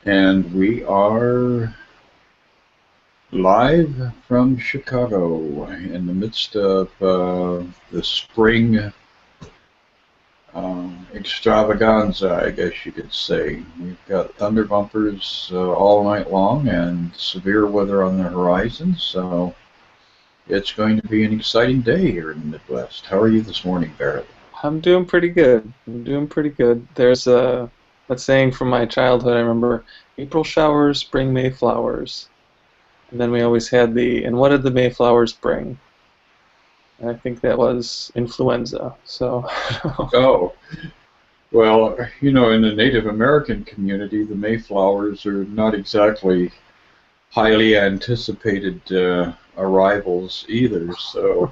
And we are live from Chicago in the midst of the spring extravaganza, I guess you could say. We've got thunder bumpers all night long and severe weather on the horizon, so it's going to be an exciting day here in the Midwest. How are you this morning, Barrett? I'm doing pretty good. I'm doing pretty good. There's a saying from my childhood. I remember April showers bring May flowers. And then we always had and what did the Mayflowers bring? And I think that was influenza. So, Oh, well, in the Native American community, the Mayflowers are not exactly highly anticipated arrivals either. So,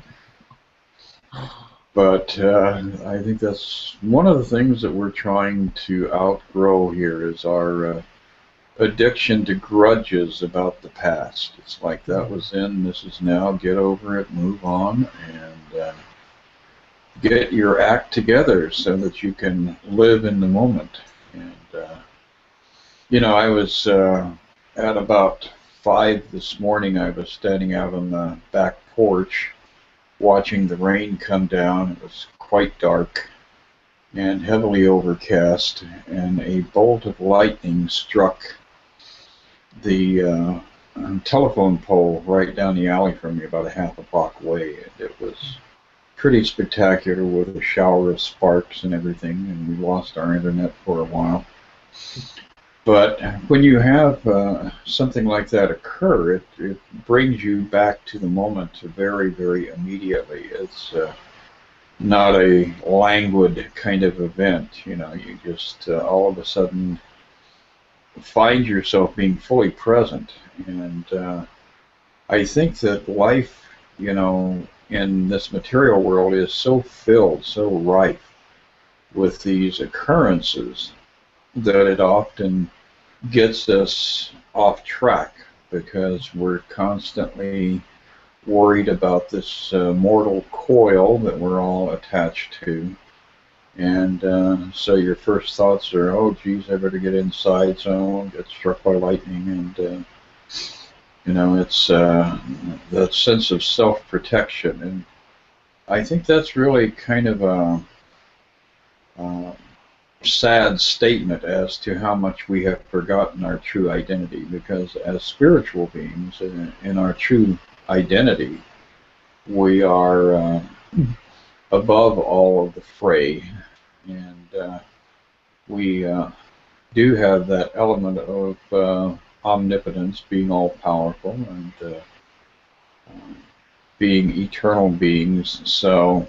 but I think that's one of the things that we're trying to outgrow here is our addiction to grudges about the past. It's like that was then, this is now. Get over it, move on, and get your act together so that you can live in the moment. And I was at about 5 this morning. I was standing out on the back porch watching the rain come down. It was quite dark and heavily overcast, and a bolt of lightning struck the telephone pole right down the alley from me, about a half a block away. And it was pretty spectacular with a shower of sparks and everything, and we lost our internet for a while. But when you have something like that occur, it brings you back to the moment very, very immediately. It's not a languid kind of event. You just all of a sudden find yourself being fully present. And I think that life, in this material world is so filled, so rife with these occurrences that it often gets us off track because we're constantly worried about this mortal coil that we're all attached to. And so your first thoughts are, oh, geez, I better get inside so I won't get struck by lightning. And, it's that sense of self-protection. And I think that's really kind of a sad statement as to how much we have forgotten our true identity, because as spiritual beings in our true identity, we are above all of the fray, and we do have that element of omnipotence, being all powerful, and being eternal beings. So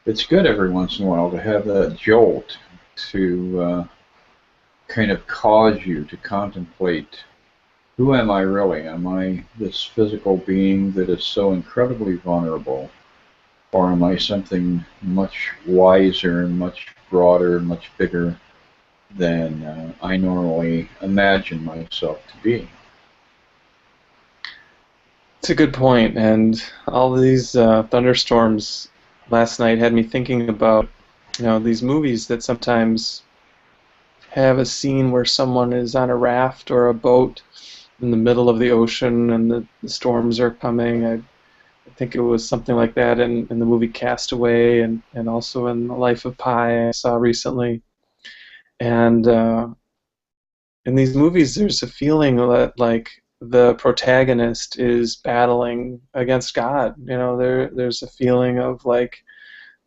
it's good every once in a while to have that jolt to kind of cause you to contemplate, who am I really? Am I this physical being that is so incredibly vulnerable? Or am I something much wiser and much broader and much bigger than I normally imagine myself to be? it's a good point. And all of these thunderstorms last night had me thinking about, these movies that sometimes have a scene where someone is on a raft or a boat in the middle of the ocean and the storms are coming. I think it was something like that in the movie Castaway, and also in The Life of Pi I saw recently. And in these movies, there's a feeling that like the protagonist is battling against God. There's a feeling of like,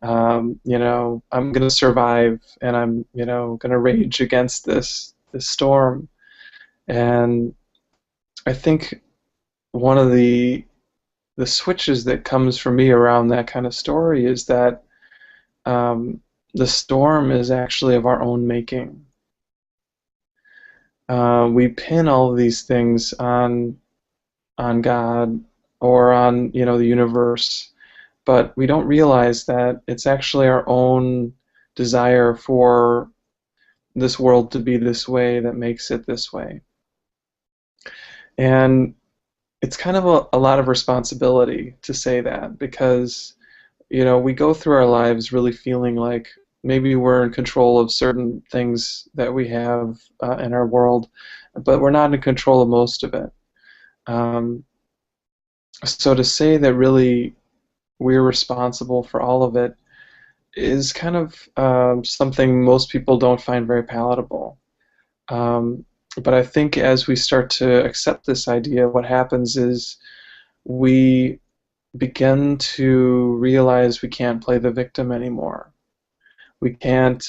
I'm gonna survive, and I'm gonna rage against this storm. And I think one of the switches that comes for me around that kind of story is that um, the storm is actually of our own making. We pin all of these things on God or on the universe, but we don't realize that it's actually our own desire for this world to be this way that makes it this way. And it's kind of a lot of responsibility to say that, because we go through our lives really feeling like maybe we're in control of certain things that we have in our world, but we're not in control of most of it. So to say that really we're responsible for all of it is kind of something most people don't find very palatable. But I think as we start to accept this idea, what happens is we begin to realize we can't play the victim anymore. We can't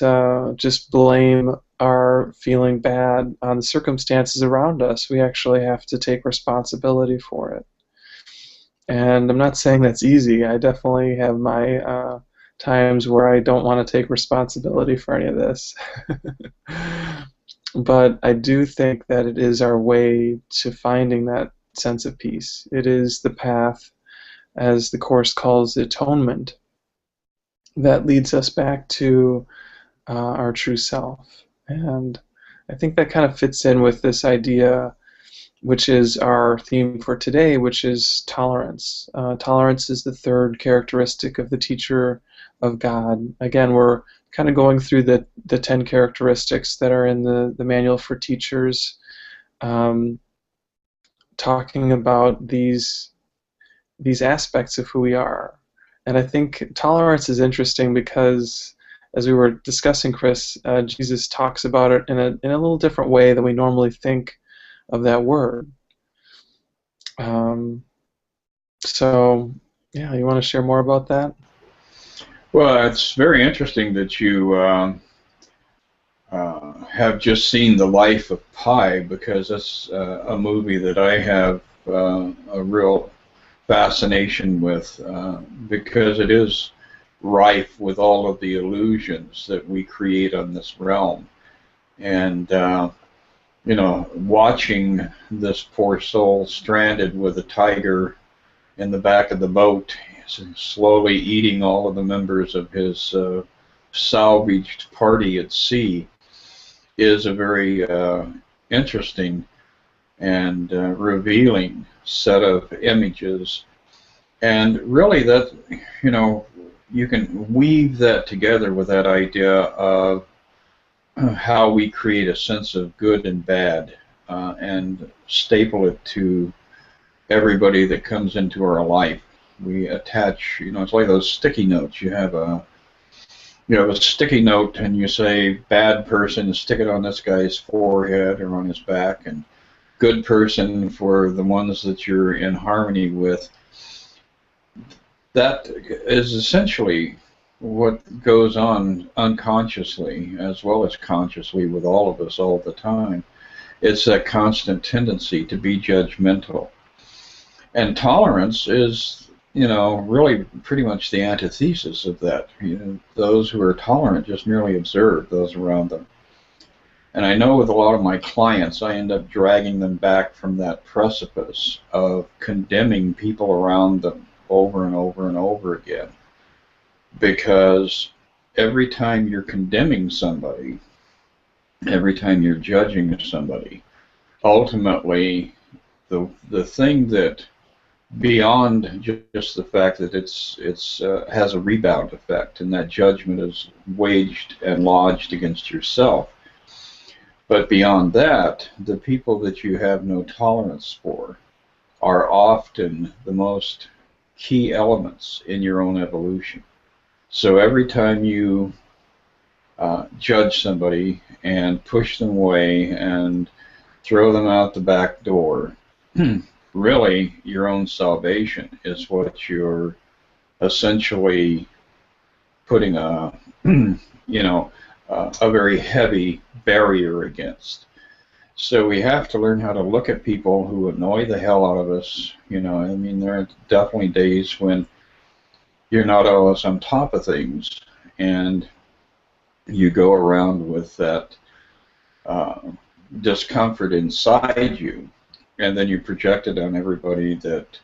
just blame our feeling bad on the circumstances around us. We actually have to take responsibility for it. And I'm not saying that's easy. I definitely have my times where I don't want to take responsibility for any of this. But I do think that it is our way to finding that sense of peace. It is the path, as the Course calls atonement, that leads us back to our true self. And I think that kind of fits in with this idea, which is our theme for today, which is tolerance. Tolerance is the third characteristic of the teacher of God. Again, we're kind of going through the 10 characteristics that are in the manual for teachers, talking about these aspects of who we are. And I think tolerance is interesting because, as we were discussing, Chris, Jesus talks about it in a little different way than we normally think of that word. So, yeah, you want to share more about that? Well, it's very interesting that you have just seen The Life of Pi, because that's a movie that I have a real fascination with, because it is rife with all of the illusions that we create on this realm. And you know, watching this poor soul stranded with a tiger in the back of the boat, slowly eating all of the members of his salvaged party at sea, is a very interesting and revealing set of images. And really, that, you know, you can weave that together with that idea of how we create a sense of good and bad, and staple it to everybody that comes into our life. We attach, you know, it's like those sticky notes. You have a sticky note, and you say bad person, stick it on this guy's forehead or on his back, and good person for the ones that you're in harmony with. That is essentially what goes on unconsciously as well as consciously with all of us all the time. It's that constant tendency to be judgmental. And tolerance is, you know, really pretty much the antithesis of that. You know, those who are tolerant just merely observe those around them. And I know with a lot of my clients, I end up dragging them back from that precipice of condemning people around them over and over and over again. Because every time you're condemning somebody, every time you're judging somebody, ultimately the thing that, beyond just the fact that it's has a rebound effect, and that judgment is waged and lodged against yourself. But beyond that, the people that you have no tolerance for are often the most key elements in your own evolution. So every time you judge somebody and push them away and throw them out the back door, really your own salvation is what you're essentially putting a a very heavy barrier against. So we have to learn how to look at people who annoy the hell out of us. You know, I mean, there are definitely days when you're not always on top of things, and you go around with that discomfort inside you, and then you project it on everybody that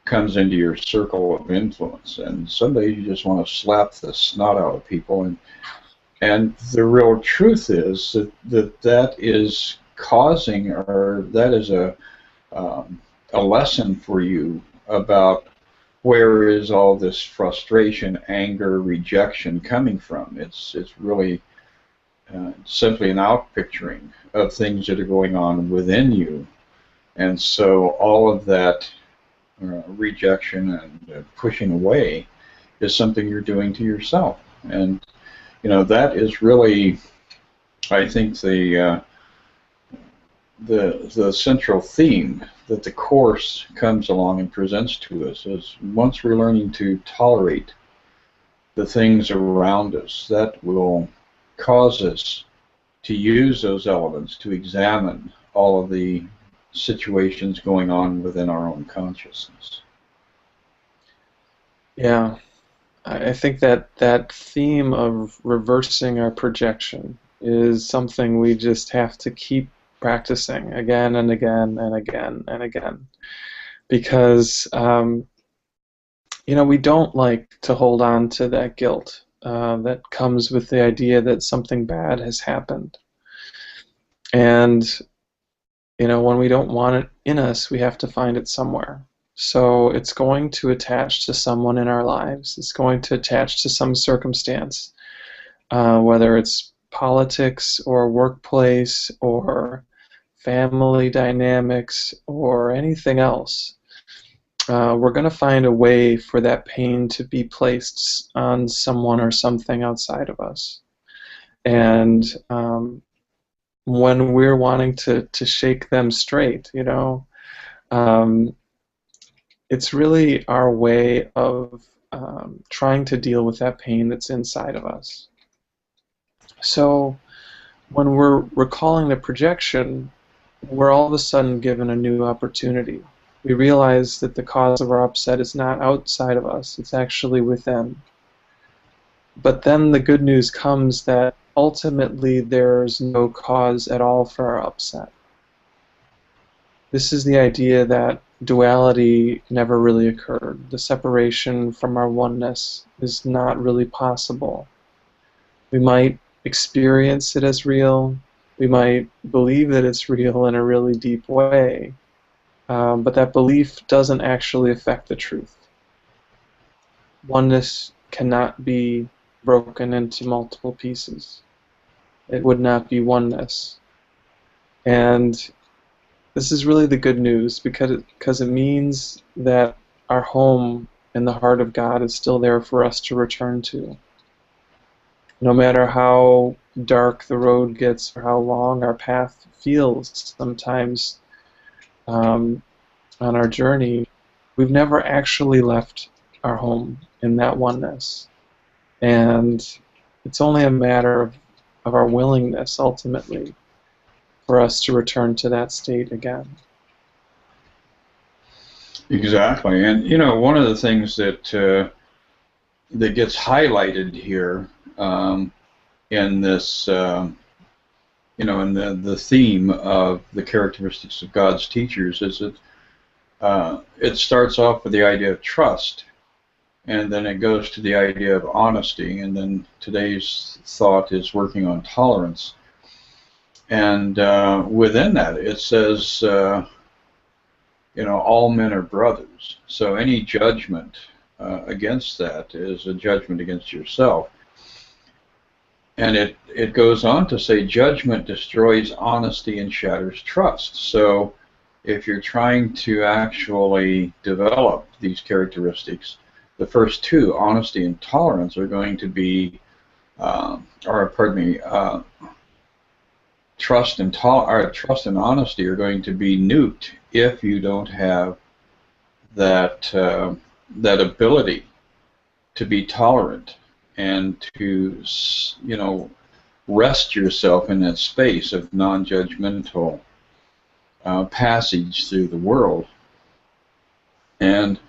comes into your circle of influence. And some days you just want to slap the snot out of people. And the real truth is that is causing, or that is a lesson for you about where is all this frustration, anger, rejection coming from? It's really simply an outpicturing of things that are going on within you. And so all of that rejection and pushing away is something you're doing to yourself. And, that is really, I think, the central theme that the Course comes along and presents to us is once we're learning to tolerate the things around us, that will cause us to use those elements to examine all of the situations going on within our own consciousness. Yeah, I think that theme of reversing our projection is something we just have to keep practicing again and again and again and again, because we don't like to hold on to that guilt that comes with the idea that something bad has happened. And when we don't want it in us, we have to find it somewhere. So it's going to attach to someone in our lives. It's going to attach to some circumstance, whether it's politics or workplace or family dynamics or anything else. We're going to find a way for that pain to be placed on someone or something outside of us. And when we're wanting to shake them straight, it's really our way of trying to deal with that pain that's inside of us. So when we're recalling the projection, we're all of a sudden given a new opportunity. We realize that the cause of our upset is not outside of us, it's actually within. But then the good news comes that ultimately there's no cause at all for our upset. This is the idea that duality never really occurred. The separation from our oneness is not really possible. We might experience it as real, we might believe that it's real in a really deep way, but that belief doesn't actually affect the truth. Oneness cannot be broken into multiple pieces. It would not be oneness. And this is really the good news, because it means that our home in the heart of God is still there for us to return to. No matter how dark the road gets or how long our path feels sometimes on our journey, we've never actually left our home in that oneness. And it's only a matter of our willingness, ultimately, for us to return to that state again. Exactly. And, one of the things that gets highlighted here in this, in the theme of the characteristics of God's teachers is that it starts off with the idea of trust, and then it goes to the idea of honesty, and then today's thought is working on tolerance. And within that, it says, all men are brothers. So any judgment against that is a judgment against yourself. And it goes on to say, judgment destroys honesty and shatters trust. So if you're trying to actually develop these characteristics, the first two, honesty and tolerance, are going to be, trust and honesty are going to be nuked if you don't have that ability to be tolerant and to rest yourself in that space of non-judgmental passage through the world. And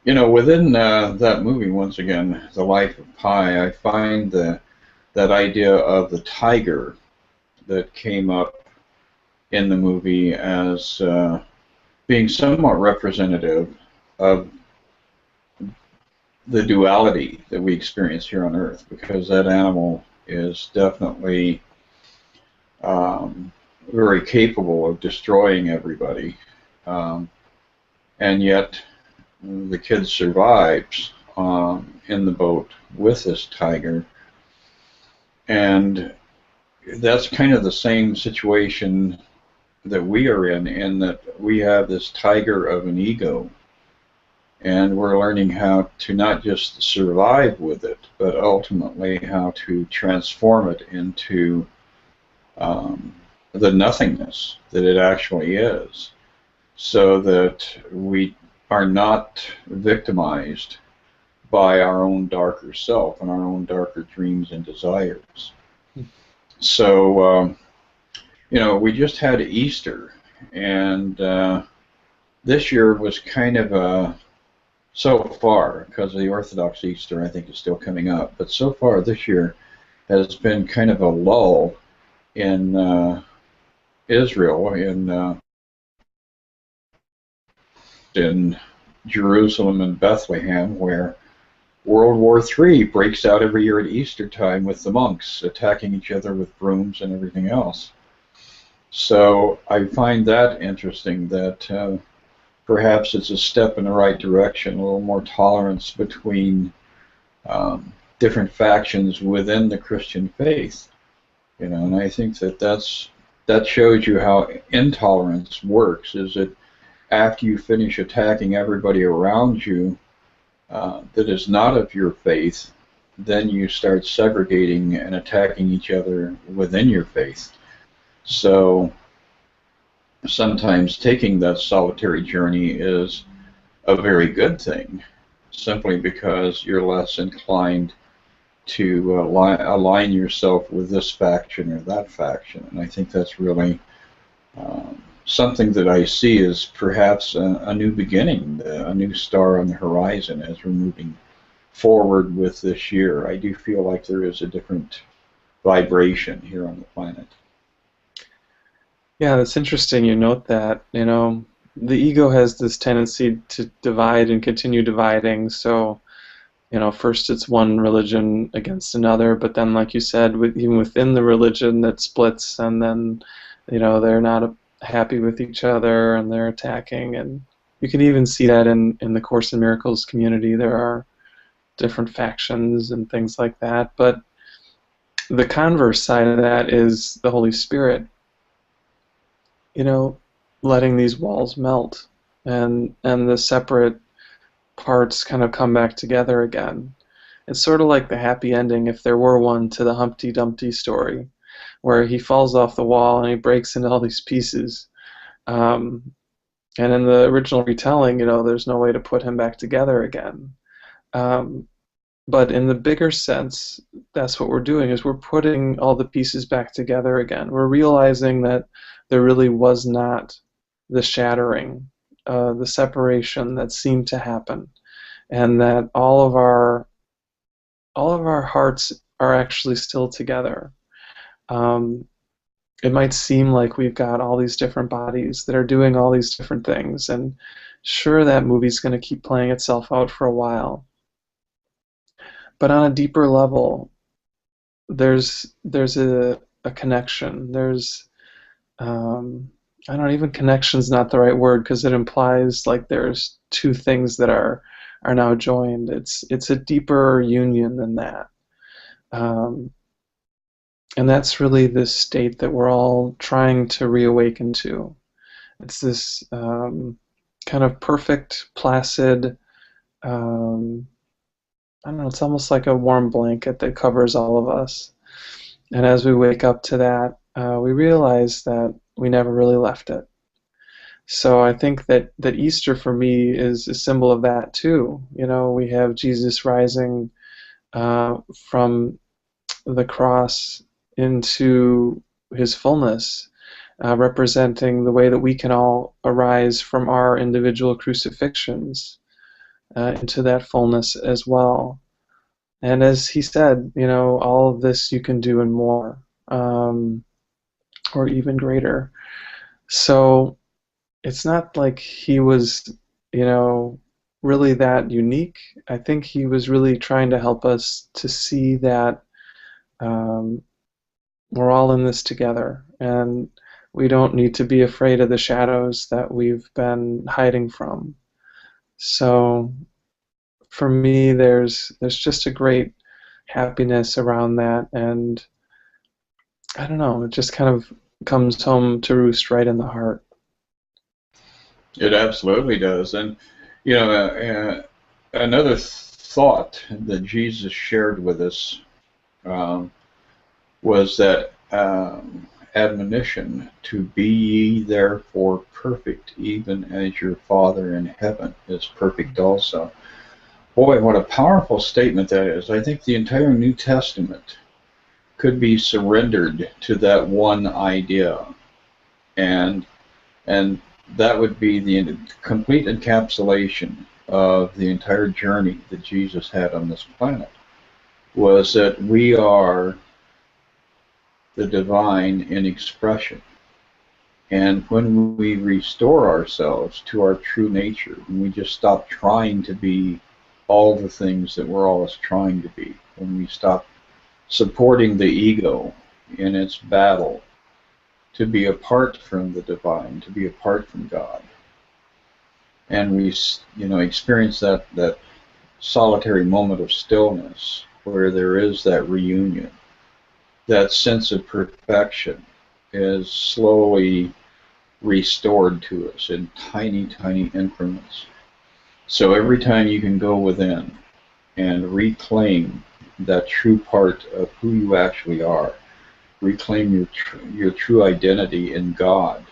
within that movie, once again, The Life of Pi, I find that idea of the tiger that came up in the movie as being somewhat representative of the duality that we experience here on Earth, because that animal is definitely very capable of destroying everybody, and yet the kid survives in the boat with this tiger, and that's kind of the same situation that we are in that we have this tiger of an ego, and we're learning how to not just survive with it, but ultimately how to transform it into um, the nothingness that it actually is, so that we are not victimized by our own darker self and our own darker dreams and desires. So, we just had Easter, and this year was kind of so far, because of the Orthodox Easter, I think is still coming up, but so far this year has been kind of a lull in Israel, in Jerusalem and Bethlehem, where World War III breaks out every year at Easter time with the monks attacking each other with brooms and everything else. So I find that interesting, that perhaps it's a step in the right direction, a little more tolerance between different factions within the Christian faith. And I think that shows you how intolerance works, is that after you finish attacking everybody around you that is not of your faith, then you start segregating and attacking each other within your faith. So sometimes taking that solitary journey is a very good thing, simply because you're less inclined to align yourself with this faction or that faction. And I think that's really something that I see as perhaps a new beginning, a new star on the horizon as we're moving forward with this year. I do feel like there is a different vibration here on the planet. Yeah, that's interesting you note that. The ego has this tendency to divide and continue dividing. So, first it's one religion against another, but then, like you said, even within the religion that splits, and then, they're not happy with each other and they're attacking. And you can even see that in the Course in Miracles community. There are different factions and things like that. But the converse side of that is the Holy Spirit, letting these walls melt and the separate parts kind of come back together again. It's sort of like the happy ending, if there were one, to the Humpty Dumpty story, where he falls off the wall and he breaks into all these pieces. And in the original retelling, there's no way to put him back together again. But in the bigger sense, that's what we're doing, is we're putting all the pieces back together again. We're realizing that there really was not the shattering, the separation that seemed to happen, and that all of our hearts are actually still together. It might seem like we've got all these different bodies that are doing all these different things, and sure, that movie's going to keep playing itself out for a while. But on a deeper level, there's a connection. There's I don't even connection's not the right word, because it implies like there's two things that are now joined. It's a deeper union than that. And that's really this state that we're all trying to reawaken to. It's this kind of perfect, placid, I don't know, it's almost like a warm blanket that covers all of us. And as we wake up to that, we realize that we never really left it. So I think that Easter for me is a symbol of that too. We have Jesus rising from the cross into his fullness, representing the way that we can all arise from our individual crucifixions into that fullness as well. And as he said, all of this you can do and more, or even greater. So it's not like he was, really that unique. I think he was really trying to help us to see that we're all in this together, and we don't need to be afraid of the shadows that we've been hiding from. So for me, there's just a great happiness around that, and I don't know, it just kind of comes home to roost right in the heart. It absolutely does. And, you know, another thought that Jesus shared with us um, was that admonition to be ye therefore perfect, even as your Father in heaven is perfect also. Boy, what a powerful statement that is. I think the entire New Testament could be surrendered to that one idea. And and that would be the complete encapsulation of the entire journey that Jesus had on this planet, was that we are the divine in expression. And when we restore ourselves to our true nature, when we just stop trying to be all the things that we're always trying to be, when we stop supporting the ego in its battle to be apart from the divine, to be apart from God, and we, experience that solitary moment of stillness where there is that reunion, that sense of perfection is slowly restored to us in tiny, tiny increments. So every time you can go within and reclaim that true part of who you actually are, reclaim your true identity in God,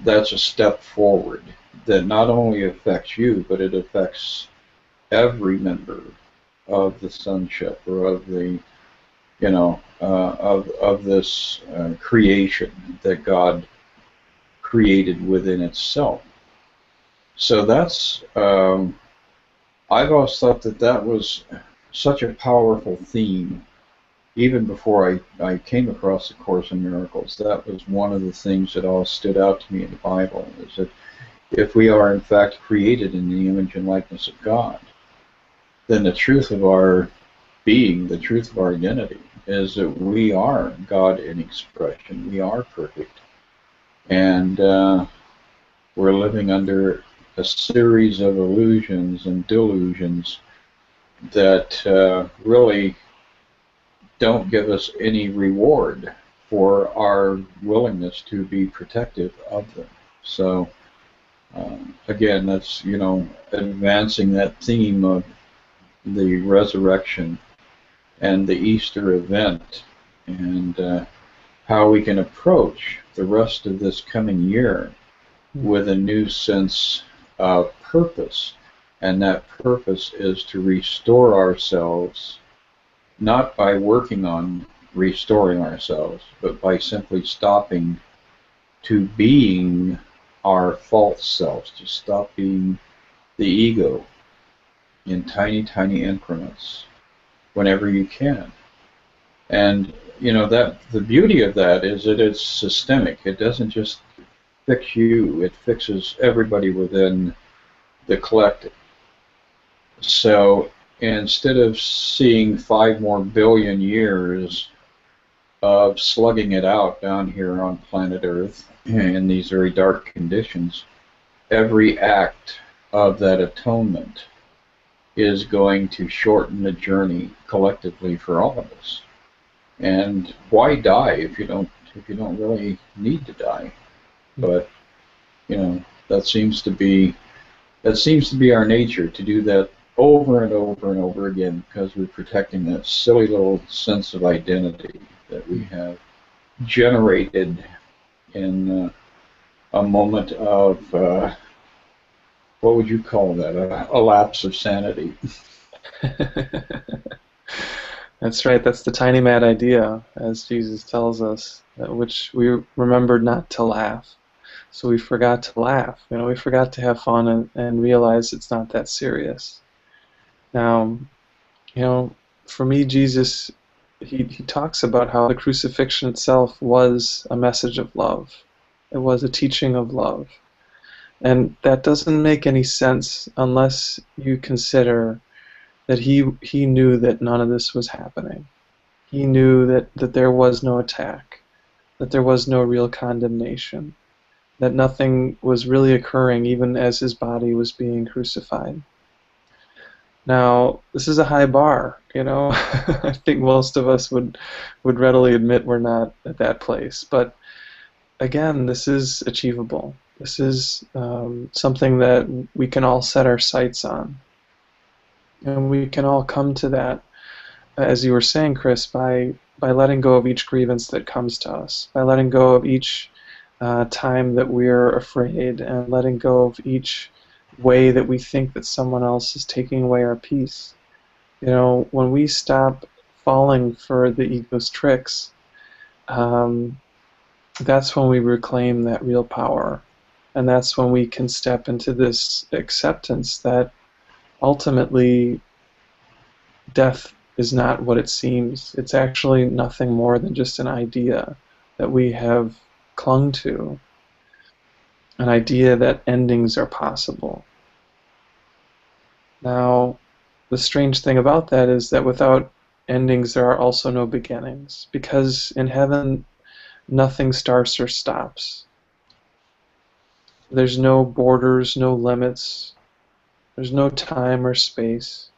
that's a step forward that not only affects you, but it affects every member of the sonship, or of the, of this creation that God created within itself. So that's, I've always thought that that was such a powerful theme. Even before I came across the Course in Miracles, that was one of the things that all stood out to me in the Bible, is that if we are in fact created in the image and likeness of God, then the truth of our being, the truth of our identity, is that we are God in expression. We are perfect. And we're living under a series of illusions and delusions that really don't give us any reward for our willingness to be protective of them. So again, that's, advancing that theme of the resurrection and the Easter event, and how we can approach the rest of this coming year with a new sense of purpose. And that purpose is to restore ourselves, not by working on restoring ourselves, but by simply stopping to being our false selves, to stop being the ego in tiny, tiny increments whenever you can. And that the beauty of that is that it's systemic. It doesn't just fix you, it fixes everybody within the collective. So instead of seeing 5 more billion years of slugging it out down here on planet Earth in these very dark conditions, every act of that atonement is going to shorten the journey collectively for all of us. And why die if you don't really need to die? But that seems to be our nature, to do that over and over and over again, because we're protecting that silly little sense of identity that we have generated in a moment of what would you call that? A lapse of sanity. That's right. That's the tiny mad idea, as Jesus tells us, which we remembered not to laugh. So we forgot to laugh. We forgot to have fun and realize it's not that serious. Now, for me, Jesus, he talks about how the crucifixion itself was a message of love. It was a teaching of love. And that doesn't make any sense unless you consider that he knew that none of this was happening. He knew that there was no attack, that there was no real condemnation, that nothing was really occurring even as his body was being crucified. Now, this is a high bar, you know. I think most of us would readily admit we're not at that place. But again, this is achievable. This is something that we can all set our sights on. And we can all come to that, as you were saying, Chris, by letting go of each grievance that comes to us, by letting go of each time that we're afraid, and letting go of each way that we think that someone else is taking away our peace. You know, when we stop falling for the ego's tricks, that's when we reclaim that real power. And that's when we can step into this acceptance that ultimately death is not what it seems. It's actually nothing more than just an idea that we have clung to, an idea that endings are possible. Now, the strange thing about that is that without endings there are also no beginnings, because in heaven nothing starts or stops. There's no borders, no limits. There's no time or space.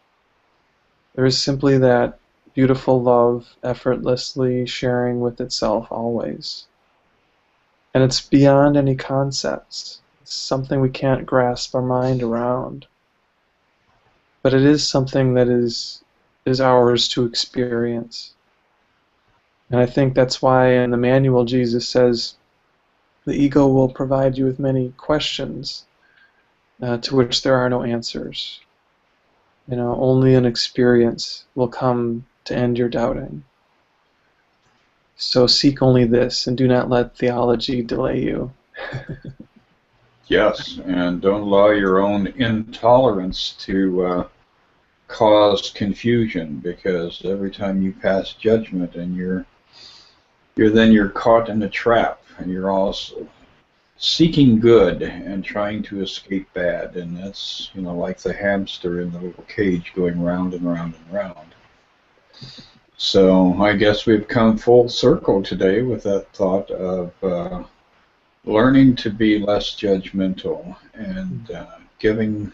There is simply that beautiful love effortlessly sharing with itself always. And it's beyond any concepts. It's something we can't grasp our mind around. But it is something that is ours to experience. And I think that's why in the manual Jesus says, the ego will provide you with many questions to which there are no answers. You know, only an experience will come to end your doubting. So seek only this, and do not let theology delay you. Yes, and don't allow your own intolerance to cause confusion, because every time you pass judgment, and you're caught in a trap, and you're also seeking good and trying to escape bad, and that's, you know, like the hamster in the little cage going round and round and round. So I guess we've come full circle today with that thought of learning to be less judgmental, and giving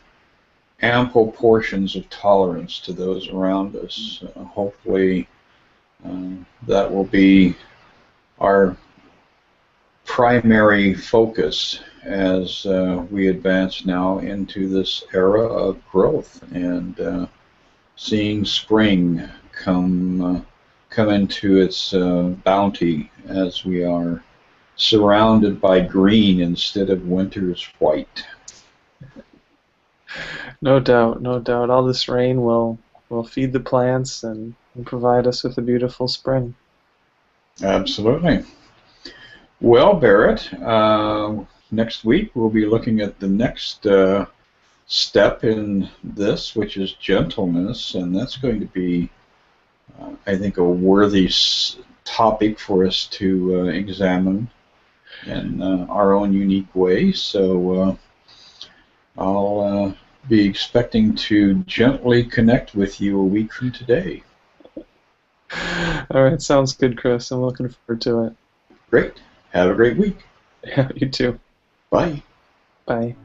ample portions of tolerance to those around us. Hopefully that will be our primary focus as we advance now into this era of growth, and seeing spring come into its bounty, as we are surrounded by green instead of winter's white. No doubt, no doubt. All this rain will feed the plants and provide us with a beautiful spring. Absolutely. Well, Barrett, next week we'll be looking at the next step in this, which is gentleness, and that's going to be, I think, a worthy topic for us to examine in our own unique way. So I'll be expecting to gently connect with you a week from today. All right, sounds good, Chris. I'm looking forward to it. Great. Have a great week. Yeah, you too. Bye. Bye.